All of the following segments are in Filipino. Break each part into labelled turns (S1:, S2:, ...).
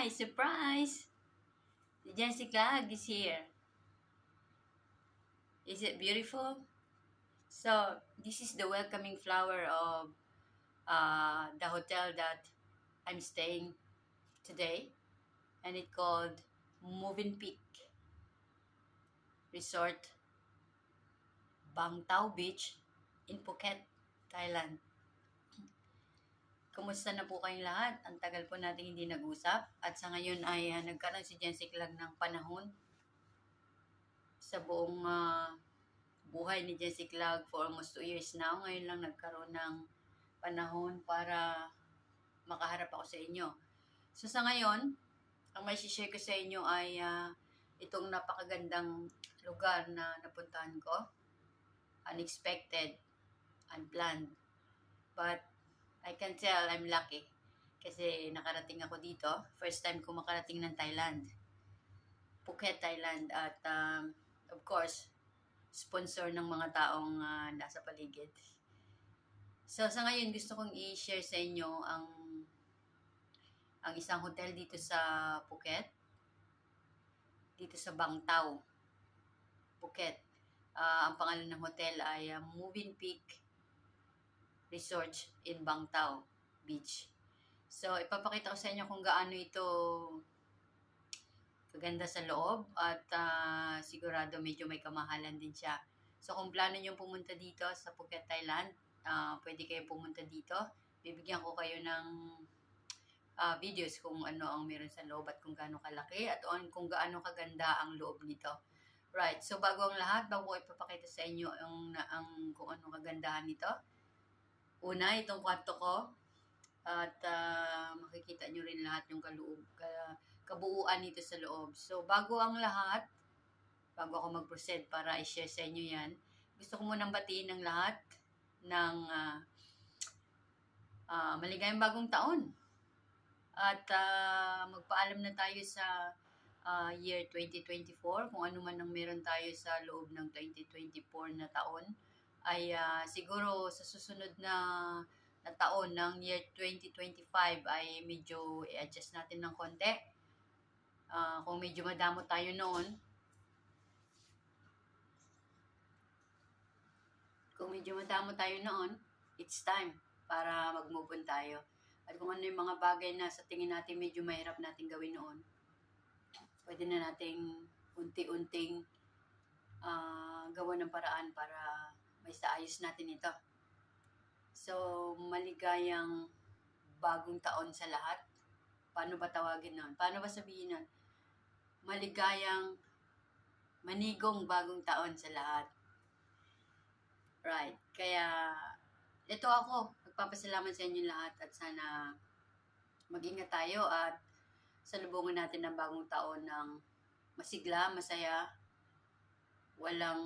S1: Guys, surprise! Jessica is here. Is it beautiful? So, this is the welcoming flower of the hotel that I'm staying today. And it's called Moving Peak Resort, Bang Tao Beach in Phuket, Thailand. Kumusta na po kayong lahat? Ang tagal po natin hindi nag-usap. At sa ngayon ay nagkaroon si Jessica lang ng panahon sa buong buhay ni Jessica Lag for almost 2 years now. Ngayon lang nagkaroon ng panahon para makaharap ako sa inyo. So sa ngayon, ang may share ko sa inyo ay itong napakagandang lugar na napuntahan ko. Unexpected, unplanned. But I can tell I'm lucky kasi nakarating ako dito. First time ko makarating ng Thailand. Phuket, Thailand. At of course, sponsor ng mga taong nasa paligid. So sa ngayon gusto kong i-share sa inyo ang isang hotel dito sa Phuket. Dito sa Bang Tao, Phuket. Ang pangalan ng hotel ay Moving Peak Resort in Bang Tao Beach. So ipapakita ko sa inyo kung gaano ito kaganda sa loob at sigurado medyo may kamahalan din siya. So kung plano nyo pumunta dito sa Phuket, Thailand, pwede kayo pumunta dito. Bibigyan ko kayo ng videos kung ano ang meron sa loob at kung gaano kalaki at kung gaano kaganda ang loob nito. Right, so bago ang lahat, bago ko ipapakita sa inyo kung ano kagandahan nito. Una, itong kwarto ko at makikita nyo rin lahat yung kabuuan nito sa loob. So bago ang lahat, bago ako mag-proceed para i-share sa inyo yan, gusto ko munang batiin ng lahat ng maligayang bagong taon. At magpaalam na tayo sa year 2024, kung ano man ang meron tayo sa loob ng 2024 na taon, ay siguro sa susunod na taon ng year 2025 ay medyo i-adjust natin ng konti. Kung medyo madamo tayo noon, it's time para mag-move on tayo. At kung ano yung mga bagay na sa tingin natin medyo mahirap natin gawin noon, pwede na nating unti-unting gawa ng paraan para may saayos natin ito. So, maligayang bagong taon sa lahat. Paano ba tawagin nun? Paano ba sabihin nun? Maligayang, manigong bagong taon sa lahat. Right. Kaya, ito ako. Magpapasalamat sa inyo lahat at sana mag-ingat tayo at salubungin natin ang bagong taon ng masigla, masaya, walang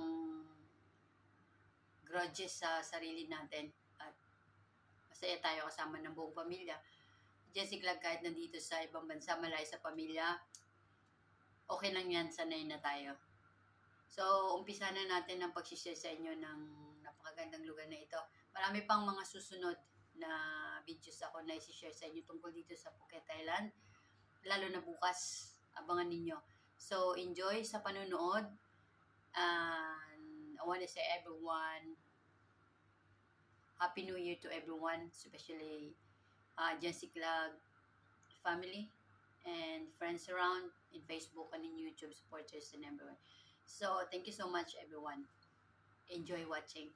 S1: grudges sa sarili natin at masaya tayo kasama ng buong pamilya. Jessica Lag kahit nandito sa ibang bansa, malayo sa pamilya, okay lang yan, sanay na tayo. So, umpisa na natin ang pag-share sa inyo ng napakagandang lugar na ito. Marami pang mga susunod na videos ako na isi-share sa inyo tungkol dito sa Phuket, Thailand. Lalo na bukas, abangan ninyo. So, enjoy sa panunood. And I want to say everyone, Happy New Year to everyone, especially Jessica Lag family and friends around in Facebook and in YouTube, supporters and everyone. So, thank you so much everyone. Enjoy watching.